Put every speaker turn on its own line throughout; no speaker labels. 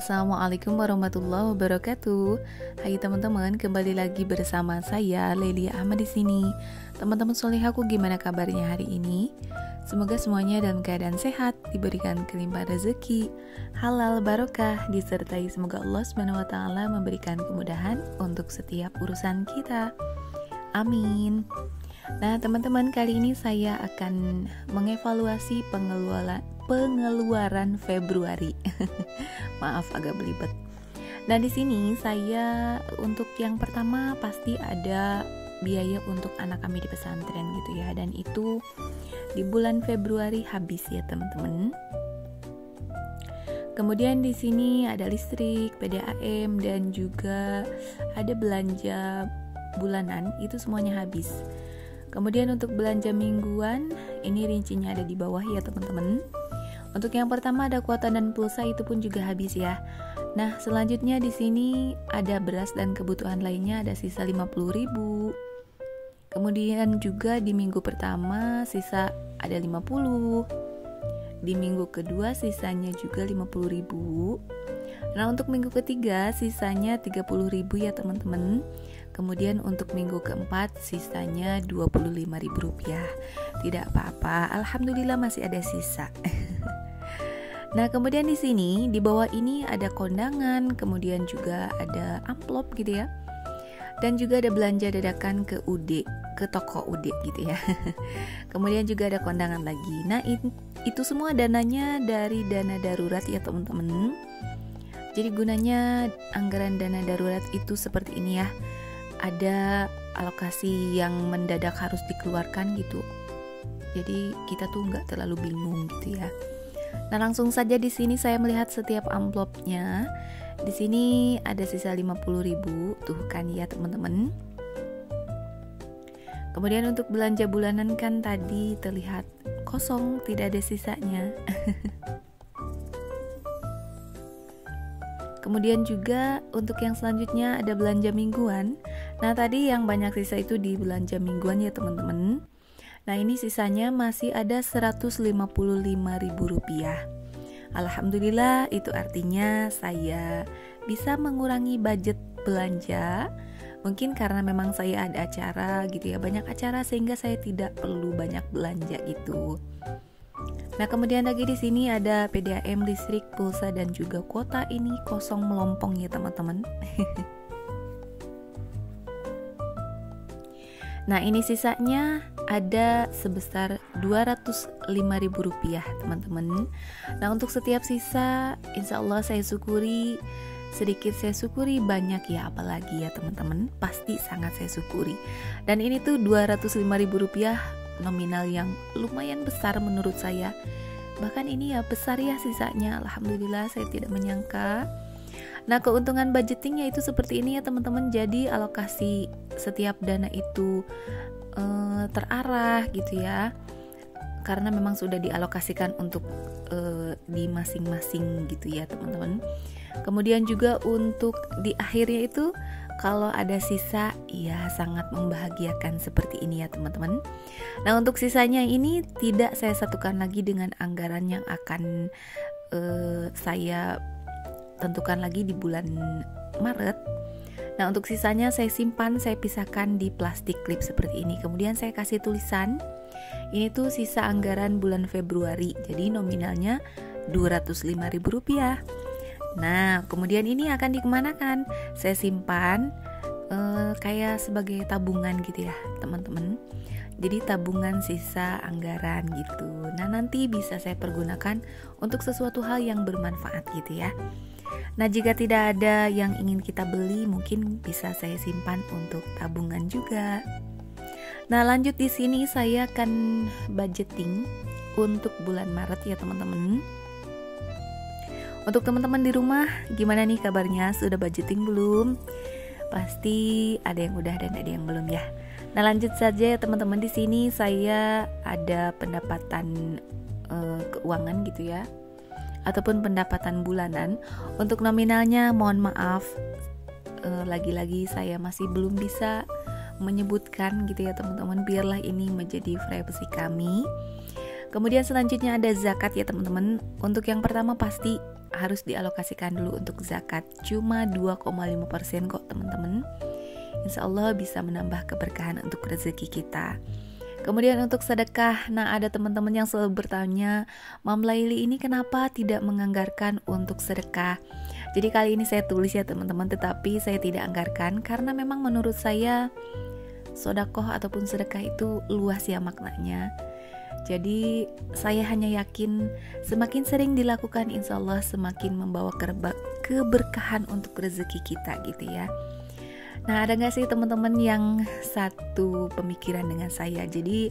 Assalamualaikum warahmatullahi wabarakatuh. Hai teman-teman, kembali lagi bersama saya Lelia Ahmad di sini. Teman-teman solehaku, gimana kabarnya hari ini? Semoga semuanya dalam keadaan sehat, diberikan kelimpahan rezeki, halal, barokah, disertai semoga Allah SWT memberikan kemudahan untuk setiap urusan kita. Amin. Nah, teman-teman, kali ini saya akan mengevaluasi pengeluaran Februari. Maaf agak belibet. Nah, di sini saya untuk yang pertama pasti ada biaya untuk anak kami di pesantren gitu ya, dan itu di bulan Februari habis ya, teman-teman. Kemudian di sini ada listrik, PDAM, dan juga ada belanja bulanan, itu semuanya habis. Kemudian untuk belanja mingguan, ini rincinya ada di bawah ya, teman-teman. Untuk yang pertama ada kuota dan pulsa, itu pun juga habis ya. Nah, selanjutnya di sini ada beras dan kebutuhan lainnya, ada sisa 50.000. Kemudian juga di minggu pertama sisa ada 50. Di minggu kedua sisanya juga 50.000. Nah, untuk minggu ketiga sisanya 30.000 ya, teman-teman. Kemudian untuk minggu keempat sisanya Rp25.000. Tidak apa-apa, alhamdulillah masih ada sisa. Nah, kemudian di sini di bawah ini ada kondangan, kemudian juga ada amplop gitu ya. Dan juga ada belanja dadakan ke toko UD gitu ya. Kemudian juga ada kondangan lagi. Nah, itu semua dananya dari dana darurat ya, teman-teman. Jadi gunanya anggaran dana darurat itu seperti ini ya. Ada alokasi yang mendadak harus dikeluarkan gitu. Jadi kita tuh nggak terlalu bingung gitu ya. Nah, langsung saja di sini saya melihat setiap amplopnya. Di sini ada sisa 50.000 tuh kan ya, teman-teman. Kemudian untuk belanja bulanan kan tadi terlihat kosong, tidak ada sisanya. Kemudian juga untuk yang selanjutnya ada belanja mingguan. Nah, tadi yang banyak sisa itu di belanja mingguan ya, teman-teman. Nah, ini sisanya masih ada Rp155.000. Alhamdulillah, itu artinya saya bisa mengurangi budget belanja. Mungkin karena memang saya ada acara gitu ya, banyak acara sehingga saya tidak perlu banyak belanja gitu. Nah, kemudian lagi di sini ada PDAM, listrik, pulsa, dan juga kuota, ini kosong melompong ya, teman-teman. Nah, ini sisanya ada sebesar Rp205.000, teman-teman. Nah, untuk setiap sisa, insya Allah saya syukuri, sedikit saya syukuri, banyak ya apalagi ya, teman-teman. Pasti sangat saya syukuri. Dan ini tuh Rp205.000 nominal yang lumayan besar menurut saya. Bahkan ini ya besar ya sisanya. Alhamdulillah, saya tidak menyangka. Nah, keuntungan budgetingnya itu seperti ini ya, teman-teman. Jadi alokasi setiap dana itu terarah gitu ya, karena memang sudah dialokasikan untuk di masing-masing gitu ya, teman-teman. Kemudian juga untuk di akhirnya itu kalau ada sisa, ya sangat membahagiakan seperti ini ya, teman-teman. Nah, untuk sisanya ini tidak saya satukan lagi dengan anggaran yang akan saya tentukan lagi di bulan Maret. Nah, untuk sisanya saya simpan, saya pisahkan di plastik klip seperti ini. Kemudian saya kasih tulisan, ini tuh sisa anggaran bulan Februari. Jadi nominalnya Rp205.000. Nah, kemudian ini akan dikemanakan? Saya simpan kayak sebagai tabungan gitu ya, teman-teman. Jadi tabungan sisa anggaran gitu. Nah, nanti bisa saya pergunakan untuk sesuatu hal yang bermanfaat gitu ya. Nah, jika tidak ada yang ingin kita beli, mungkin bisa saya simpan untuk tabungan juga. Nah, lanjut di sini saya akan budgeting untuk bulan Maret ya, teman-teman. Untuk teman-teman di rumah, gimana nih kabarnya? Sudah budgeting belum? Pasti ada yang udah dan ada yang belum ya. Nah, lanjut saja ya, teman-teman. Di sini saya ada pendapatan keuangan gitu ya, ataupun pendapatan bulanan. Untuk nominalnya mohon maaf, lagi-lagi saya masih belum bisa menyebutkan gitu ya, teman-teman. Biarlah ini menjadi privasi kami. Kemudian selanjutnya ada zakat ya, teman-teman. Untuk yang pertama pasti harus dialokasikan dulu untuk zakat. Cuma 2,5% kok teman-teman. Insya Allah bisa menambah keberkahan untuk rezeki kita. Kemudian untuk sedekah, nah ada teman-teman yang selalu bertanya, Mam Laili ini kenapa tidak menganggarkan untuk sedekah? Jadi kali ini saya tulis ya teman-teman, tetapi saya tidak anggarkan karena memang menurut saya sedekah ataupun sedekah itu luas ya maknanya. Jadi saya hanya yakin semakin sering dilakukan insya Allah semakin membawa keberkahan untuk rezeki kita gitu ya. Nah ada gak sih teman-teman yang satu pemikiran dengan saya? Jadi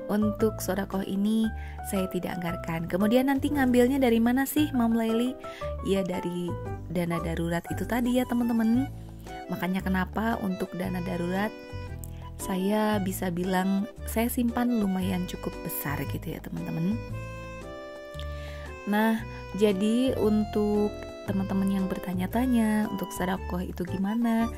untuk sedekah ini saya tidak anggarkan. Kemudian nanti ngambilnya dari mana sih Mam Laili? Ya dari dana darurat itu tadi ya teman-teman. Makanya kenapa untuk dana darurat saya bisa bilang saya simpan lumayan cukup besar gitu ya teman-teman. Nah jadi untuk teman-teman yang bertanya-tanya untuk sedekah itu gimana?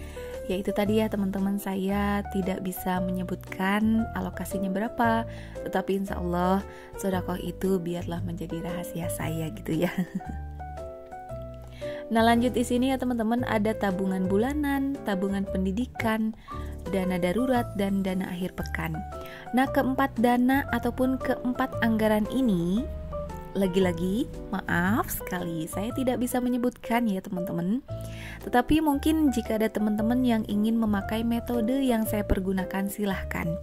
Ya itu tadi ya teman-teman, saya tidak bisa menyebutkan alokasinya berapa, tetapi insya Allah sedekah itu biarlah menjadi rahasia saya gitu ya. Nah lanjut di sini ya teman-teman, ada tabungan bulanan, tabungan pendidikan, dana darurat, dan dana akhir pekan. Nah keempat dana ataupun keempat anggaran ini lagi-lagi maaf sekali saya tidak bisa menyebutkan ya teman-teman. Tetapi mungkin jika ada teman-teman yang ingin memakai metode yang saya pergunakan silahkan.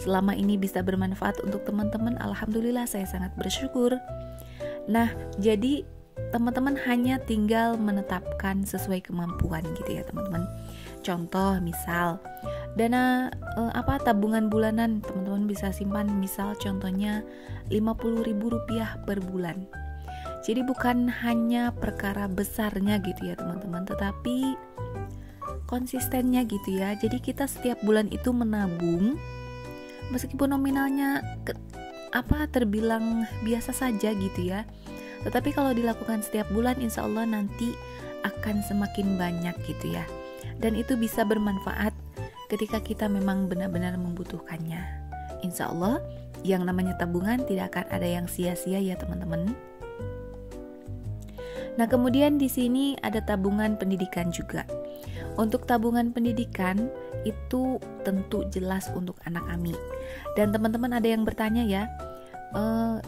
Selama ini bisa bermanfaat untuk teman-teman, alhamdulillah saya sangat bersyukur. Nah jadi teman-teman hanya tinggal menetapkan sesuai kemampuan gitu ya teman-teman. Contoh misal dana tabungan bulanan teman-teman bisa simpan misal contohnya Rp50.000 per bulan. Jadi bukan hanya perkara besarnya gitu ya teman-teman, tetapi konsistennya gitu ya. Jadi kita setiap bulan itu menabung meskipun nominalnya terbilang biasa saja gitu ya. Tetapi kalau dilakukan setiap bulan insya Allah nanti akan semakin banyak gitu ya. Dan itu bisa bermanfaat ketika kita memang benar-benar membutuhkannya. Insya Allah yang namanya tabungan tidak akan ada yang sia-sia ya teman-teman. Nah kemudian di sini ada tabungan pendidikan juga. Untuk tabungan pendidikan itu tentu jelas untuk anak kami. Dan teman-teman ada yang bertanya ya,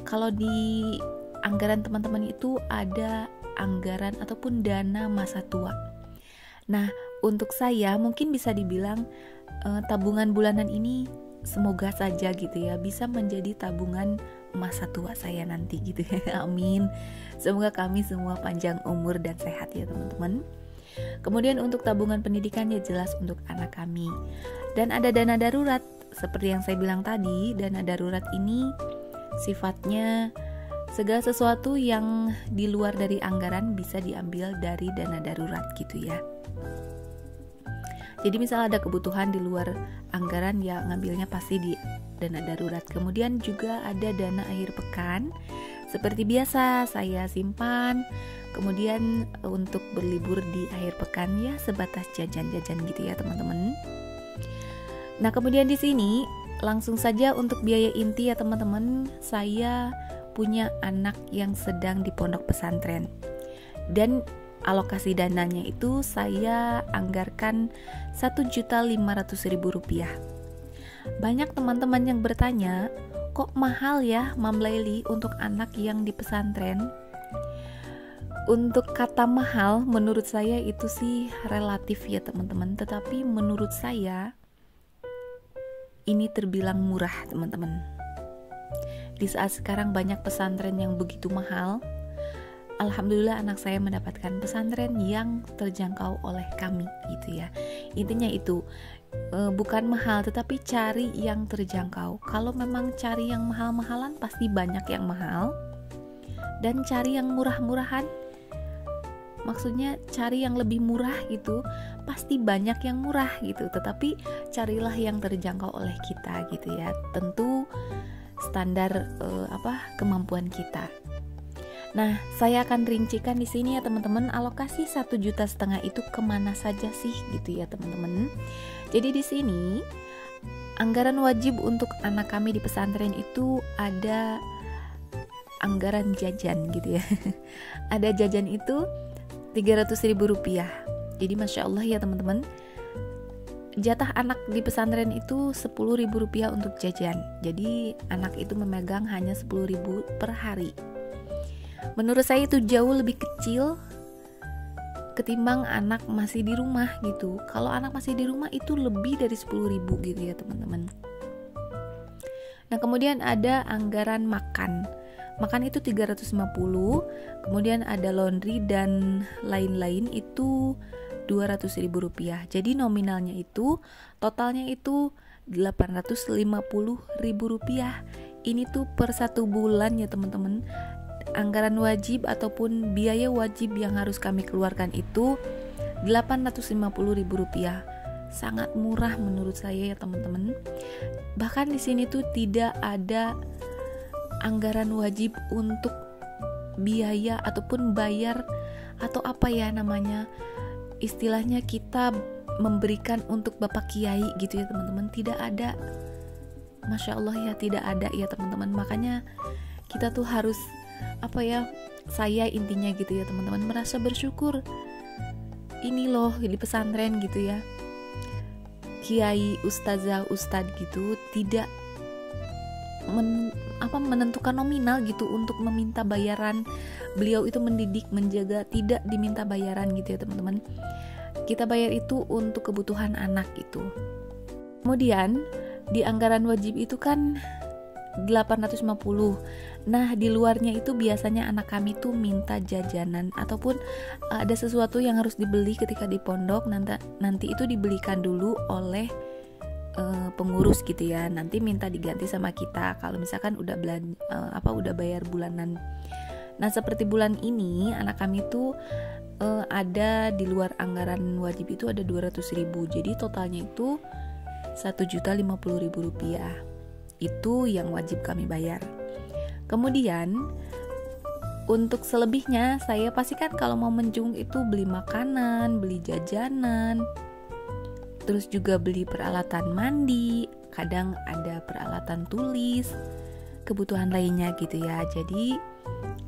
kalau di anggaran teman-teman itu ada anggaran ataupun dana masa tua. Nah untuk saya mungkin bisa dibilang tabungan bulanan ini semoga saja gitu ya bisa menjadi tabungan masa tua saya nanti gitu ya. Amin. Semoga kami semua panjang umur dan sehat ya teman-teman. Kemudian untuk tabungan pendidikan ya jelas untuk anak kami. Dan ada dana darurat seperti yang saya bilang tadi. Dana darurat ini sifatnya segala sesuatu yang di luar dari anggaran bisa diambil dari dana darurat gitu ya. Jadi misal ada kebutuhan di luar anggaran ya ngambilnya pasti di dana darurat. Kemudian juga ada dana akhir pekan. Seperti biasa saya simpan. Kemudian untuk berlibur di akhir pekan ya sebatas jajan-jajan gitu ya teman-teman. Nah kemudian di sini langsung saja untuk biaya inti ya teman-teman. Saya punya anak yang sedang di pondok pesantren. Dan alokasi dananya itu saya anggarkan Rp1.500.000. Banyak teman-teman yang bertanya, kok mahal ya Mam Laili untuk anak yang di pesantren? Untuk kata mahal menurut saya itu sih relatif ya teman-teman. Tetapi menurut saya ini terbilang murah teman-teman. Di saat sekarang banyak pesantren yang begitu mahal, alhamdulillah anak saya mendapatkan pesantren yang terjangkau oleh kami gitu ya. Intinya itu bukan mahal tetapi cari yang terjangkau. Kalau memang cari yang mahal-mahalan pasti banyak yang mahal. Dan cari yang murah-murahan, maksudnya cari yang lebih murah gitu, pasti banyak yang murah gitu. Tetapi carilah yang terjangkau oleh kita gitu ya. Tentu standar kemampuan kita. Nah, saya akan rincikan di sini ya teman-teman, alokasi 1,5 juta itu kemana saja sih gitu ya teman-teman. Jadi di sini anggaran wajib untuk anak kami di pesantren itu ada anggaran jajan gitu ya. Ada jajan itu 300.000 rupiah. Jadi Masya Allah ya teman-teman, jatah anak di pesantren itu 10.000 rupiah untuk jajan. Jadi anak itu memegang hanya 10.000 per hari. Menurut saya itu jauh lebih kecil ketimbang anak masih di rumah gitu. Kalau anak masih di rumah itu lebih dari 10.000 gitu ya teman-teman. Nah kemudian ada anggaran makan. Makan itu 350. Kemudian ada laundry dan lain-lain itu 200.000 rupiah. Jadi nominalnya itu, totalnya itu 850.000 rupiah. Ini tuh per 1 bulan ya teman-teman. Anggaran wajib ataupun biaya wajib yang harus kami keluarkan itu 850.000 rupiah. Sangat murah menurut saya ya teman-teman. Bahkan di sini tuh tidak ada anggaran wajib untuk biaya ataupun bayar atau apa ya namanya, istilahnya kita memberikan untuk Bapak Kiai gitu ya teman-teman. Tidak ada, Masya Allah ya, tidak ada ya teman-teman. Makanya kita tuh harus saya intinya gitu ya teman-teman, merasa bersyukur. Ini loh di pesantren gitu ya, kiai, ustazah, ustad gitu tidak menentukan nominal gitu untuk meminta bayaran. Beliau itu mendidik, menjaga, tidak diminta bayaran gitu ya teman-teman. Kita bayar itu untuk kebutuhan anak gitu. Kemudian di anggaran wajib itu kan 850. Nah di luarnya itu biasanya anak kami tuh minta jajanan ataupun ada sesuatu yang harus dibeli ketika di pondok, nanti itu dibelikan dulu oleh pengurus gitu ya. Nanti minta diganti sama kita kalau misalkan udah udah bayar bulanan. Nah seperti bulan ini anak kami tuh ada di luar anggaran wajib itu ada 200.000. Jadi totalnya itu 1.050.000 rupiah. Itu yang wajib kami bayar. Kemudian untuk selebihnya saya pastikan kalau mau menjung itu beli makanan, beli jajanan, terus juga beli peralatan mandi, kadang ada peralatan tulis, kebutuhan lainnya gitu ya. Jadi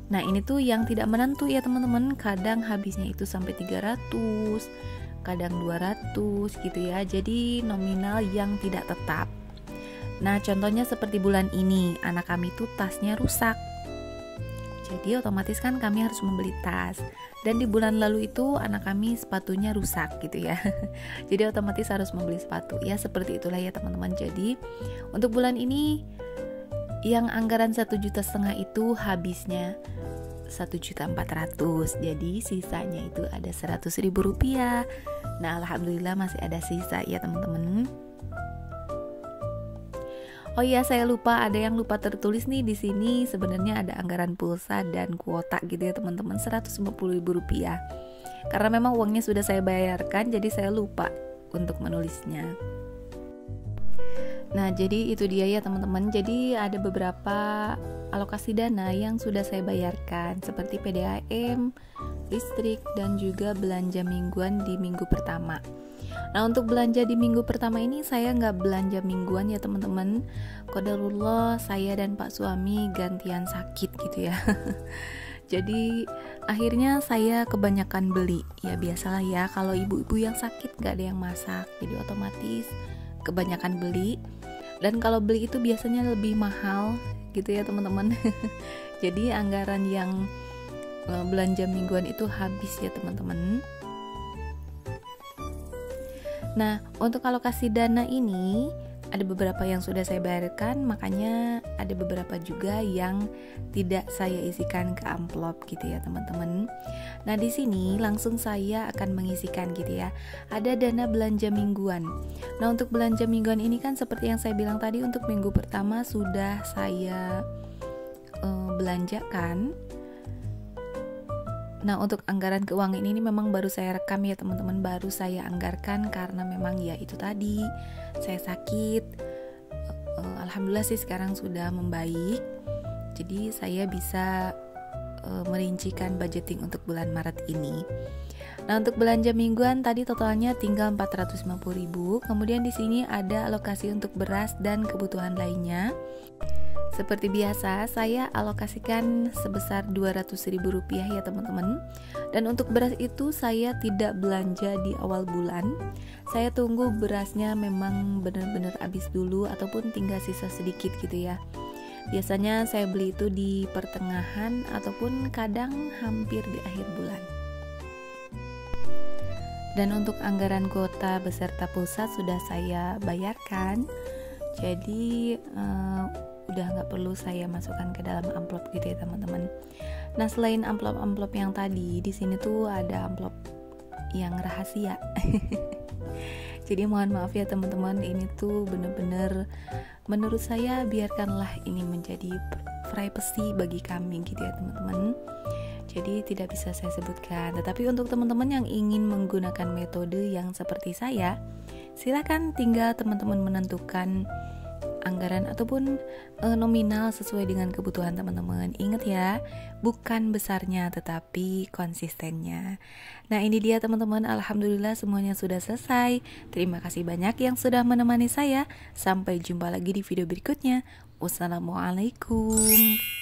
nah ini tuh yang tidak menentu ya teman-teman. Kadang habisnya itu sampai 300, kadang 200 gitu ya. Jadi nominal yang tidak tetap. Nah contohnya seperti bulan ini anak kami tuh tasnya rusak, jadi otomatis kan kami harus membeli tas. Dan di bulan lalu itu anak kami sepatunya rusak gitu ya. Jadi otomatis harus membeli sepatu. Ya seperti itulah ya teman-teman. Jadi untuk bulan ini yang anggaran 1,5 juta itu habisnya 1.400.000. Jadi sisanya itu ada 100.000 rupiah. Nah alhamdulillah masih ada sisa ya teman-teman. Oh iya, saya lupa, ada yang lupa tertulis nih di sini. Sebenarnya ada anggaran pulsa dan kuota gitu ya teman-teman, 150.000 rupiah. Karena memang uangnya sudah saya bayarkan, jadi saya lupa untuk menulisnya. Nah, jadi itu dia ya teman-teman. Jadi ada beberapa alokasi dana yang sudah saya bayarkan, seperti PDAM, listrik, dan juga belanja mingguan di minggu pertama. Nah untuk belanja di minggu pertama ini saya nggak belanja mingguan ya teman-teman. Qadarullah saya dan Pak suami gantian sakit gitu ya. Jadi akhirnya saya kebanyakan beli. Ya biasalah ya, kalau ibu-ibu yang sakit nggak ada yang masak, jadi otomatis kebanyakan beli. Dan kalau beli itu biasanya lebih mahal gitu ya teman-teman. Jadi anggaran yang belanja mingguan itu habis ya teman-teman. Nah, untuk alokasi dana ini ada beberapa yang sudah saya bayarkan, makanya ada beberapa juga yang tidak saya isikan ke amplop gitu ya teman-teman. Nah, di sini langsung saya akan mengisikan gitu ya. Ada dana belanja mingguan. Nah, untuk belanja mingguan ini kan seperti yang saya bilang tadi, untuk minggu pertama sudah saya belanjakan. Nah untuk anggaran keuangan ini memang baru saya rekam ya teman-teman, baru saya anggarkan karena memang ya itu tadi saya sakit. Alhamdulillah sih sekarang sudah membaik, jadi saya bisa merincikan budgeting untuk bulan Maret ini. Nah untuk belanja mingguan tadi totalnya tinggal 450.000. Kemudian di sini ada alokasi untuk beras dan kebutuhan lainnya Seperti biasa, saya alokasikan sebesar Rp200.000 ya teman-teman. Dan untuk beras itu saya tidak belanja di awal bulan. Saya tunggu berasnya memang benar-benar habis dulu ataupun tinggal sisa sedikit gitu ya. Biasanya saya beli itu di pertengahan ataupun kadang hampir di akhir bulan. Dan untuk anggaran kota beserta pusat sudah saya bayarkan. Jadi udah nggak perlu saya masukkan ke dalam amplop gitu ya teman-teman. Nah, selain amplop-amplop yang tadi, di sini tuh ada amplop yang rahasia. Jadi mohon maaf ya teman-teman, ini tuh bener-bener menurut saya biarkanlah ini menjadi privacy bagi kami gitu ya teman-teman. Jadi tidak bisa saya sebutkan. Tetapi untuk teman-teman yang ingin menggunakan metode yang seperti saya, silakan tinggal teman-teman menentukan anggaran ataupun nominal sesuai dengan kebutuhan teman-teman. Ingat ya, bukan besarnya tetapi konsistennya. Nah, ini dia teman-teman, alhamdulillah semuanya sudah selesai. Terima kasih banyak yang sudah menemani saya. Sampai jumpa lagi di video berikutnya. Wassalamualaikum.